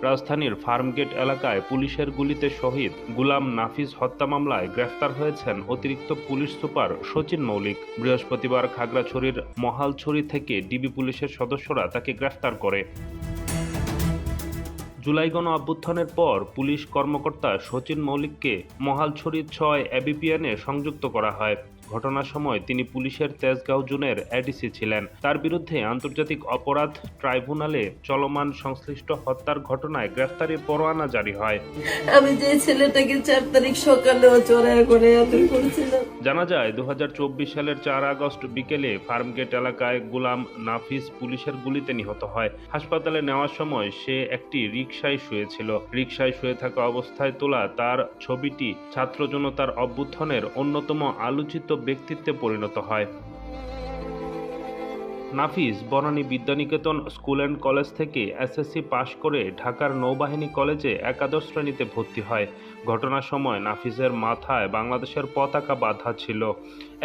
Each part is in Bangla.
রাজধানীর ফার্মগেট এলাকায় পুলিশের গুলিতে শহীদ গুলাম নাফিজ হত্যা মামলায় গ্রেফতার হয়েছেন অতিরিক্ত পুলিশ সুপার শচীন মৌলিক। বৃহস্পতিবার খাগড়াছড়ির মহালছড়ি থেকে ডিবি পুলিশের সদস্যরা তাকে গ্রেফতার করে। জুলাই গণ অভ্যুত্থানের পর পুলিশ কর্মকর্তা শচীন মৌলিককে মহালছড়ি ৬ এবিপিএনে সংযুক্ত করা হয়। ঘটনার সময় তিনি পুলিশের তেজগাঁও জোনের এডিসি ছিলেন। তার বিরুদ্ধে আন্তর্জাতিক অপরাধ ট্রাইব্যুনালে চলমান সংশ্লিষ্ট হত্যার ঘটনায় গ্রেফতারি পরোয়ানা জারি হয়। আমি যে ছেলেটাকে ৪ তারিখ সকালে চড়াই করে আদর করেছিলাম। জানা যায় ২০২৪ সালের ৪ আগস্ট বিকেলে ফার্মগেট এলাকায় গুলাম নাফিজ পুলিশের গুলিতে নিহত হয়। হাসপাতালে নেওয়ার সময় সে একটি রিকশায় শুয়েছিল। রিকশায় শুয়ে থাকা অবস্থায় তোলা তার ছবিটি ছাত্র জনতার অভ্যুত্থানের অন্যতম আলোচিত ব্যক্তিত্বে পরিণত হয়। Nafiz Banani Vidyaniketan school and college থেকে এসএসসি পাশ করে ঢাকার নৌবাহিনী কলেজে একাদশ শ্রেণীতে ভর্তি হয়। ঘটনার সময় নাফিজের মাথায় বাংলাদেশের পতাকা বাঁধা ছিল।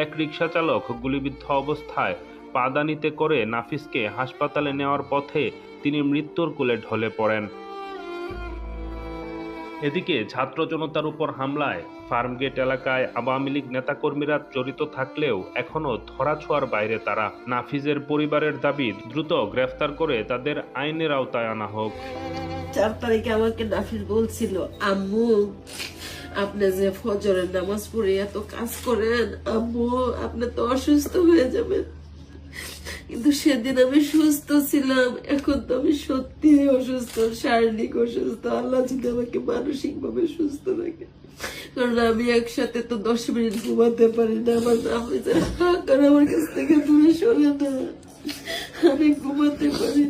এক রিকশা চালক গুলিবিদ্ধ অবস্থায় পাদানিতে করে নাফিজকে হাসপাতালে নেওয়ার পথে তিনি মৃত্যুর কোলে ঢলে পড়েন। এদিকে ছাত্র জনতার উপর হামলায় ফার্মগেট এলাকায় আওয়ামী লীগ নেতাকর্মীরা জড়িত থাকলেও এখনও ধরাছোঁয়ার বাইরে তারা। নাফিজের পরিবারের দাবি দ্রুত গ্রেফতার করে তাদের আইনের আওতায় আনা হোক। ৪ তারিখে আমাকে নাফিজ বলছিল, আম্মু আপনি যে ফজরের নামাজ পড়ে এত কাজ করেন, আম্মু আপনি তো অসুস্থ হয়ে যাবেন। কিন্তু সেদিন আমি সুস্থ ছিলাম, এখন তো আমি সত্যি অসুস্থ, শারীরিক অসুস্থ। আল্লাহ যদি আমাকে মানসিক ভাবে সুস্থ রাখে, কারণ আমি একসাথে তো 10 মিনিট ঘুমাতে পারি না। আমার নাফিজের হাত আমার কাছ থেকে দূরে সরে না, আমি ঘুমাতে পারি